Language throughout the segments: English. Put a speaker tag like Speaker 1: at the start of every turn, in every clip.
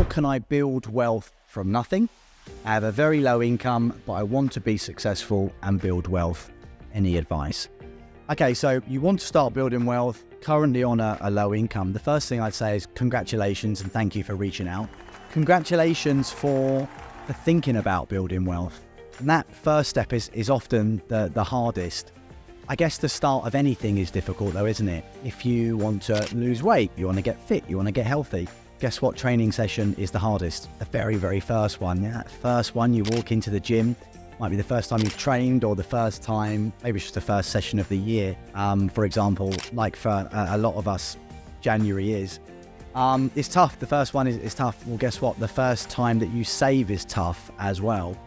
Speaker 1: can I build wealth from nothing? I have a very low income, but I want to be successful and build wealth. Any advice? Okay, so you want to start building wealth, currently on a low income. The first thing I'd say is congratulations and thank you for reaching out. Congratulations for thinking about building wealth. And that first step is often the hardest. I guess the start of anything is difficult though, isn't it? If you want to lose weight, you want to get fit, you want to get healthy, guess what training session is the hardest? The very, very first one. Yeah, that first one, you walk into the gym, might be the first time you've trained or the first time, maybe it's just the first session of the year. For example, like for a lot of us, January is. It's tough. The first one is tough. Well, guess what? The first time that you save is tough as well.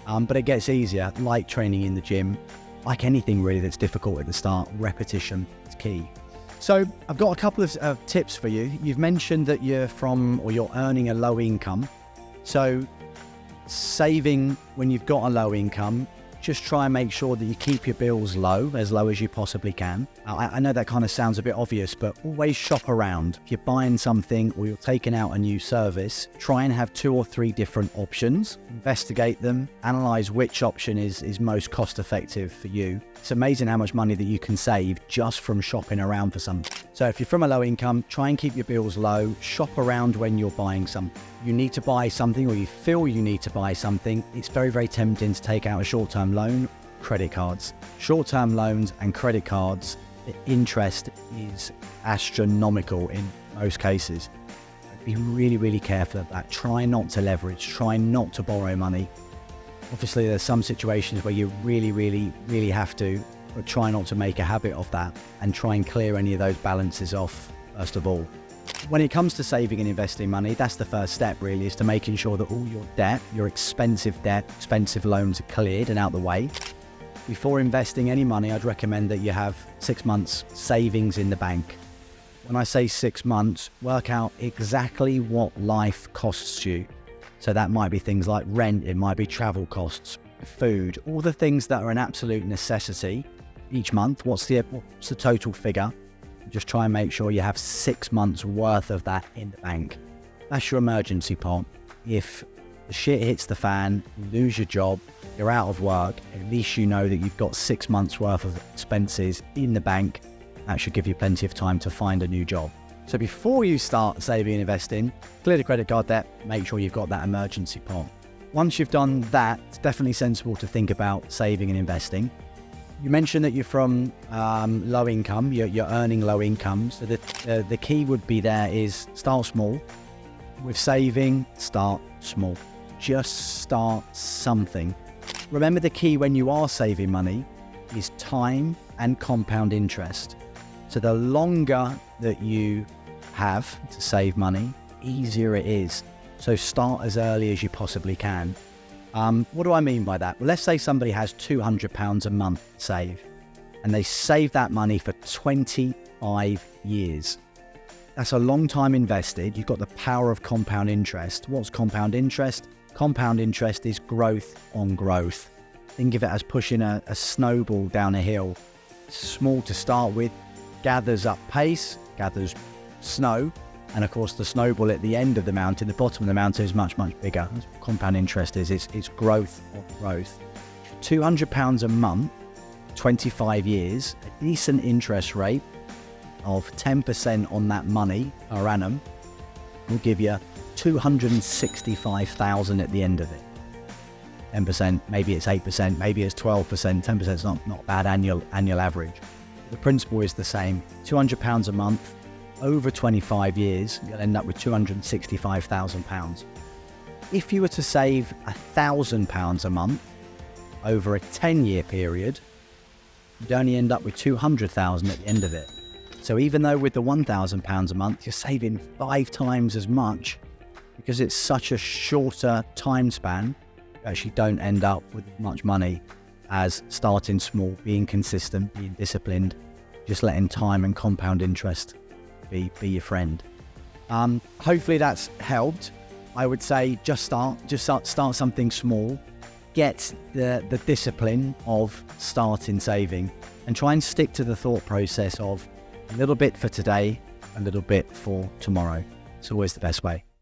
Speaker 1: But it gets easier, like training in the gym. Like anything really that's difficult at the start, repetition is key. So I've got a couple of tips for you. You've mentioned that you're earning a low income. So saving when you've got a low income, just try and make sure that you keep your bills as low as you possibly can. I know that kind of sounds a bit obvious, but always shop around. If you're buying something or you're taking out a new service, try and have 2 or 3 different options, investigate them, analyze which option is most cost effective for you. It's amazing how much money that you can save just from shopping around for something. So if you're from a low income, try and keep your bills low, shop around when you're buying something. You need to buy something or you feel you need to buy something, it's very, very tempting to take out a short-term loan, credit cards. Short-term loans and credit cards, the interest is astronomical in most cases. Be really, really careful of that. Try not to leverage, try not to borrow money. Obviously, there's some situations where you really, really, really have to, but try not to make a habit of that and try and clear any of those balances off first of all. When it comes to saving and investing money, that's the first step really, is to making sure that all your debt, your expensive debt, expensive loans are cleared and out the way. Before investing any money, I'd recommend that you have 6 months savings in the bank. When I say 6 months, work out exactly what life costs you. So that might be things like rent, it might be travel costs, food, all the things that are an absolute necessity each month. What's the total figure? Just try and make sure you have 6 months worth of that in the bank. That's your emergency pot. If the shit hits the fan, you lose your job, you're out of work, at least you know that you've got 6 months worth of expenses in the bank. That should give you plenty of time to find a new job. So before you start saving and investing, clear the credit card debt, make sure you've got that emergency pot. Once you've done that, it's definitely sensible to think about saving and investing. You mentioned that you're from low income, you're earning low income. So the key would be there is start small. With saving, start small. Just start something. Remember, the key when you are saving money is time and compound interest. So the longer that you have to save money, easier it is. So start as early as you possibly can. What do I mean by that? Well, let's say somebody has £200 a month to save, and they save that money for 25 years. That's a long time invested. You've got the power of compound interest. What's compound interest? Compound interest is growth on growth. Think of it as pushing a snowball down a hill. Small to start with, gathers up pace, gathers snow, and of course the snowball at the end of the mountain, the bottom of the mountain, is much, much bigger. That's what compound interest is. It's growth on growth. £200 a month, 25 years, a decent interest rate of 10% on that money per annum will give you 265,000 at the end of it. 10%, maybe it's 8%, maybe it's 12%, 10% is not a bad annual average. The principle is the same. £200 a month, over 25 years, you'll end up with £265,000. If you were to save £1,000 a month over a 10-year period, you'd only end up with £200,000 at the end of it. So even though with the £1,000 a month, you're saving 5 times as much, because it's such a shorter time span, you actually don't end up with much money as starting small, being consistent, being disciplined, just letting time and compound interest be your friend. Hopefully that's helped. I would say just start something small. Get the discipline of starting saving, and try and stick to the thought process of a little bit for today, a little bit for tomorrow. It's always the best way.